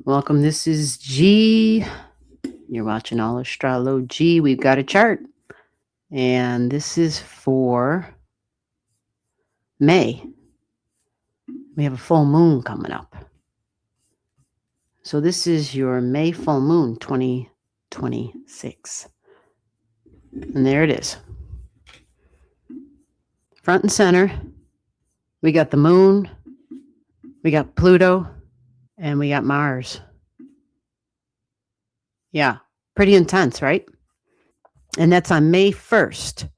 Welcome. This is G. You're watching Allastrology. We've got a chart, and this is for May. We have a full moon coming up. So this is your May full moon 2026. And there it is. Front and center. We got the moon, we got Pluto, and we got Mars. Yeah, pretty intense, right? And that's on May 1st.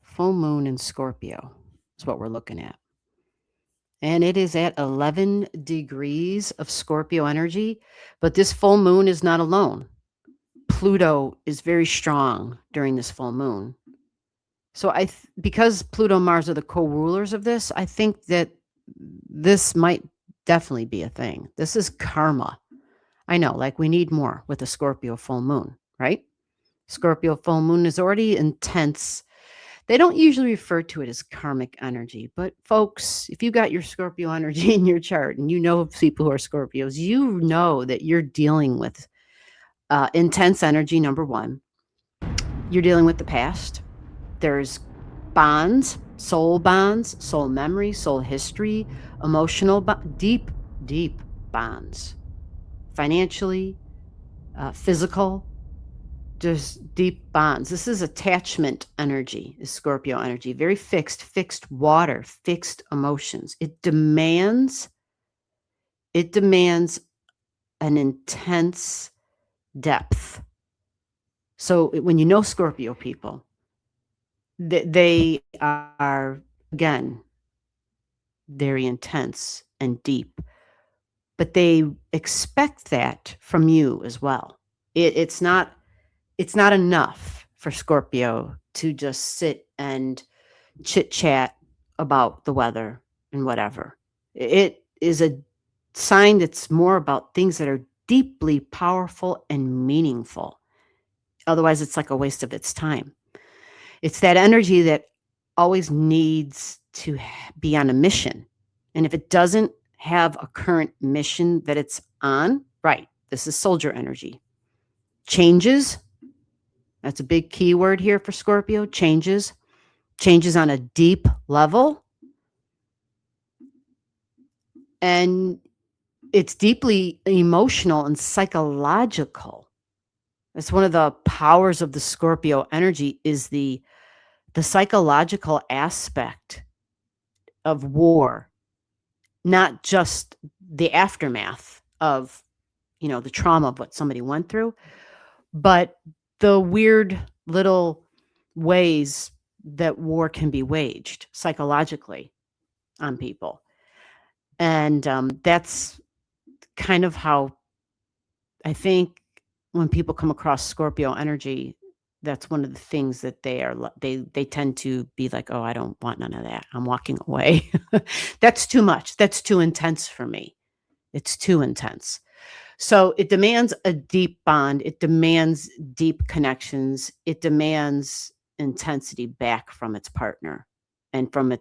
Full moon in Scorpio is what we're looking at. And it is at 11 degrees of Scorpio energy. But this full moon is not alone. Pluto is very strong during this full moon. So because Pluto and Mars are the co-rulers of this, I think that this might definitely be a thing. This is karma. I know, like we need more with the Scorpio full moon, right? Scorpio full moon is already intense. They don't usually refer to it as karmic energy, but folks, if you got your Scorpio energy in your chart and you know people who are Scorpios, you know that you're dealing with intense energy, number one. You're dealing with the past. There's bonds, soul memory, soul history, emotional, deep bonds, financially, physical, just deep bonds. This is attachment energy, is Scorpio energy. Very fixed water, fixed emotions. It demands an intense depth. So when you know Scorpio people, they are, again, very intense and deep, but they expect that from you as well. It's not enough for Scorpio to just sit and chit chat about the weather and whatever. It is a sign that's more about things that are deeply powerful and meaningful. Otherwise, it's like a waste of its time. It's that energy that always needs to be on a mission. And if it doesn't have a current mission that it's on, right, this is soldier energy. Changes. That's a big key word here for Scorpio. Changes on a deep level. And it's deeply emotional and psychological. That's one of the powers of the Scorpio energy, is the psychological aspect of war, not just the aftermath of, the trauma of what somebody went through, but the weird little ways that war can be waged psychologically on people. And that's kind of how I think when people come across Scorpio energy, that's one of the things that they tend to be like, oh, I don't want none of that. I'm walking away. That's too much. That's too intense for me. It's too intense. So it demands a deep bond. It demands deep connections. It demands intensity back from its partner and from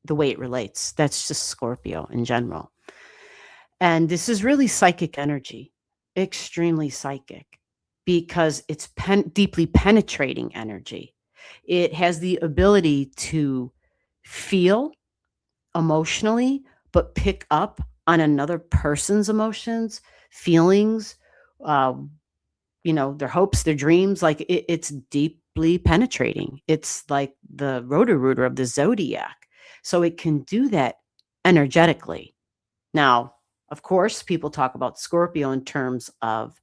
the way it relates. That's just Scorpio in general. And this is really psychic energy, extremely psychic, because it's deeply penetrating energy. It has the ability to feel emotionally, but pick up on another person's emotions, feelings, their hopes, their dreams. Like it's deeply penetrating. It's like the rotor-rooter of the zodiac. So it can do that energetically. Now, of course, people talk about Scorpio in terms of,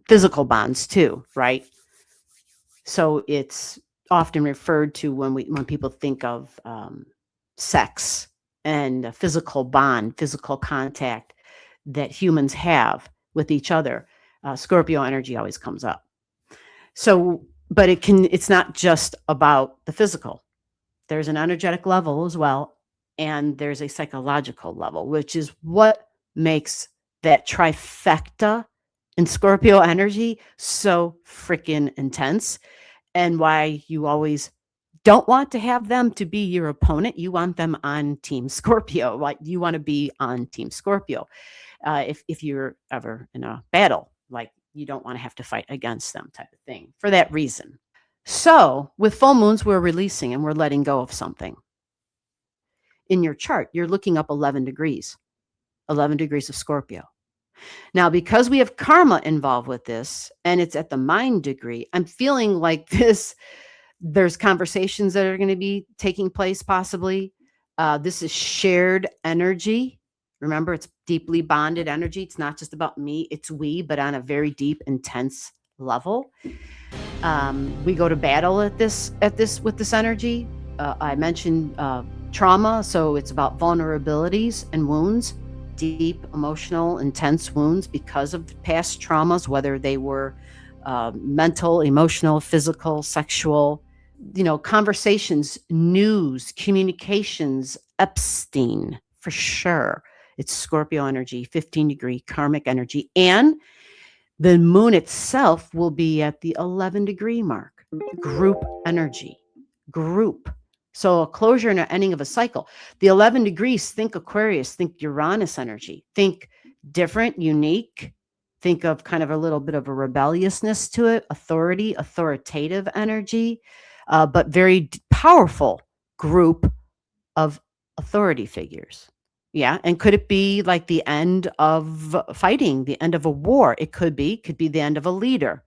physical bonds too, right? So it's often referred to when people think of sex and a physical bond, physical contact that humans have with each other. Scorpio energy always comes up. So, but it's not just about the physical. There's an energetic level as well, and there's a psychological level, which is what makes that trifecta in Scorpio energy so freaking intense, and why you always don't want to have them to be your opponent. You want them on Team Scorpio. Like, you want to be on Team Scorpio. If you're ever in a battle, like, you don't want to have to fight against them, type of thing, for that reason. So with full moons, we're releasing and we're letting go of something. In your chart, you're looking up 11 degrees of Scorpio. Now, because we have karma involved with this and it's at the mind degree, I'm feeling like there's conversations that are going to be taking place possibly. This is shared energy. Remember, it's deeply bonded energy. It's not just about me, it's we, but on a very deep, intense level. We go to battle with this energy. I mentioned trauma, so it's about vulnerabilities and wounds, deep, emotional, intense wounds because of past traumas, whether they were mental, emotional, physical, sexual, conversations, news, communications, Epstein, for sure. It's Scorpio energy, 15-degree karmic energy. And the moon itself will be at the 11-degree mark. Group energy. Group. So a closure and an ending of a cycle. The 11 degrees, think Aquarius, think Uranus energy. Think different, unique. Think of kind of a little bit of a rebelliousness to it, authority, authoritative energy, but very powerful group of authority figures. Yeah. And could it be like the end of fighting, the end of a war? It could be the end of a leader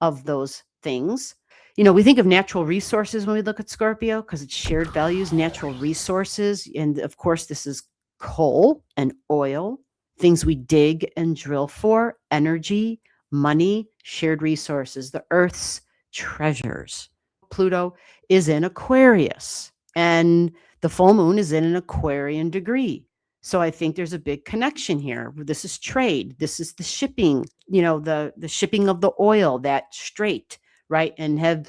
of those things. We think of natural resources when we look at Scorpio because it's shared values, natural resources. And of course, this is coal and oil, things we dig and drill for, energy, money, shared resources, the earth's treasures. Pluto is in Aquarius and the full moon is in an Aquarian degree. So I think there's a big connection here. This is trade. This is the shipping, the shipping of the oil, that strait, right? And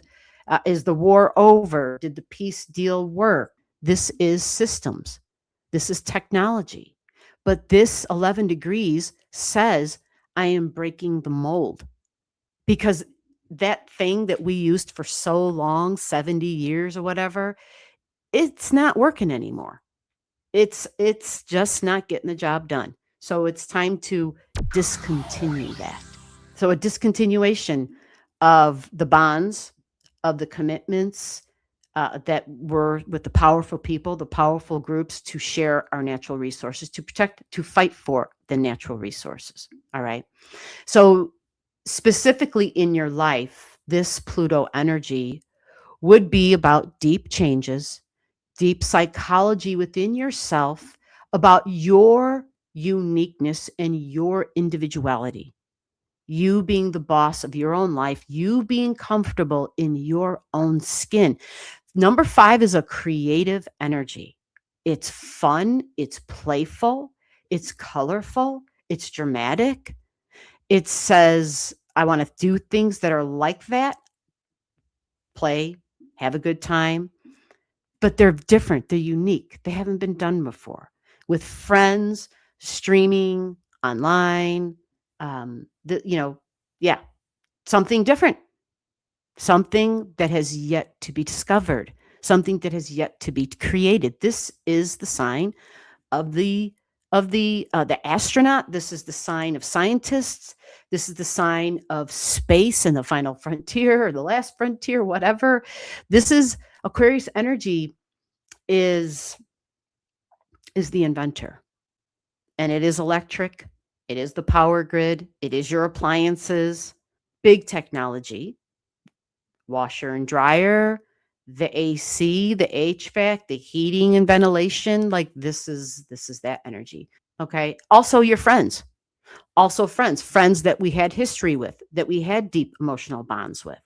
is the war over? Did the peace deal work? This is systems. This is technology. But this 11 degrees says, I am breaking the mold. Because that thing that we used for so long, 70 years or whatever, it's not working anymore. It's just not getting the job done. So it's time to discontinue that. So a discontinuation of the bonds, of the commitments that were with the powerful people, the powerful groups to share our natural resources, to protect, to fight for the natural resources. All right. So specifically in your life, this Pluto energy would be about deep changes, deep psychology within yourself about your uniqueness and your individuality. You being the boss of your own life, you being comfortable in your own skin. Number 5 is a creative energy. It's fun, it's playful, it's colorful, it's dramatic. It says, I want to do things that are like that, play, have a good time. But they're different. They're unique. They haven't been done before with friends, streaming, online. Something different, something that has yet to be discovered, something that has yet to be created. This is the sign of the astronaut. This is the sign of scientists. This is the sign of space and the final frontier or the last frontier, whatever. This is Aquarius energy is the inventor. And it is electric. It is the power grid. It is your appliances, big technology, washer and dryer, the AC, the HVAC, the heating and ventilation. Like this is that energy. Okay. Also your friends. Also friends that we had history with, that we had deep emotional bonds with.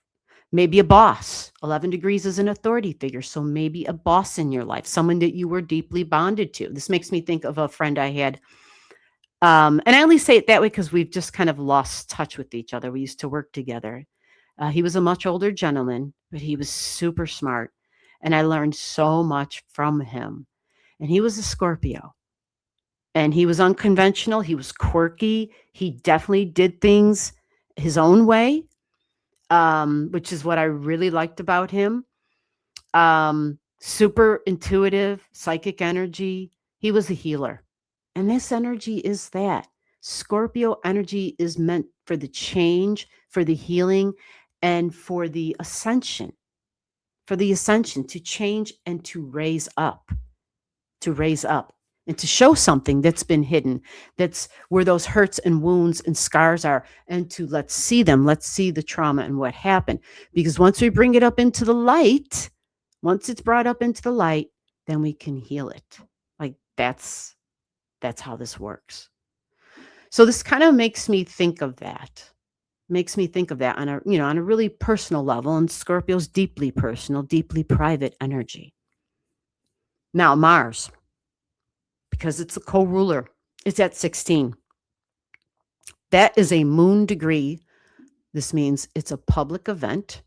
Maybe a boss. 11 degrees is an authority figure. So maybe a boss in your life, someone that you were deeply bonded to. This makes me think of a friend I had. And I only say it that way because we've just kind of lost touch with each other. We used to work together. He was a much older gentleman, but he was super smart. And I learned so much from him. And he was a Scorpio. And he was unconventional. He was quirky. He definitely did things his own way, which is what I really liked about him. super intuitive, psychic energy. He was a healer. And this energy is that. Scorpio energy is meant for the change, for the healing, and for the ascension, to change and to raise up, and to show something that's been hidden, that's where those hurts and wounds and scars are, and to let's see them, let's see the trauma and what happened. Because once we bring it up into the light, once it's brought up into the light, then we can heal it. Like that's how this works. So this kind of makes me think of that. On a, on a really personal level. And Scorpio's deeply personal, deeply private energy. Now, Mars, because it's a co-ruler, it's at 16. That is a moon degree. This means it's a public event.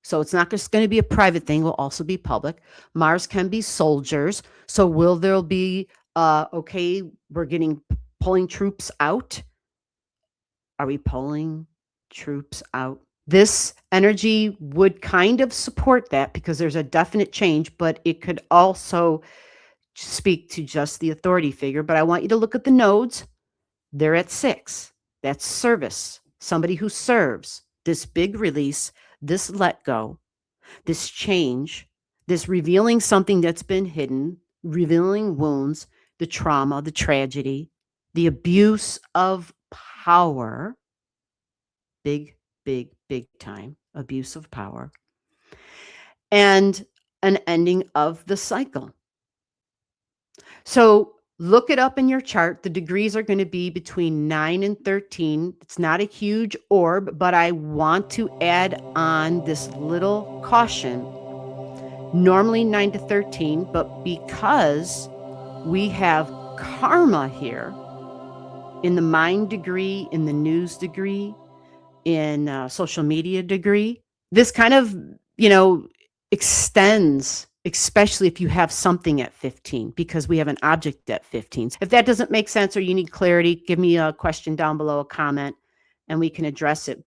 So it's not just going to be a private thing, will also be public. Mars can be soldiers. So will there be, okay, we're pulling troops out? Are we pulling troops out? This energy would kind of support that because there's a definite change, but it could also speak to just the authority figure. But I want you to look at the nodes. They're at 6. That's service, somebody who serves, this big release, this let go, this change, this revealing something that's been hidden, revealing wounds, the trauma, the tragedy, the abuse of power, big time abuse of power, and an ending of the cycle. So look it up in your chart. The degrees are going to be between 9 and 13. It's not a huge orb, but I want to add on this little caution. Normally 9 to 13, but because we have karma here in the mind degree, in the news degree, in social media degree, this kind of, extends, especially if you have something at 15, because we have an object at 15. If that doesn't make sense or you need clarity, give me a question down below, a comment, and we can address it.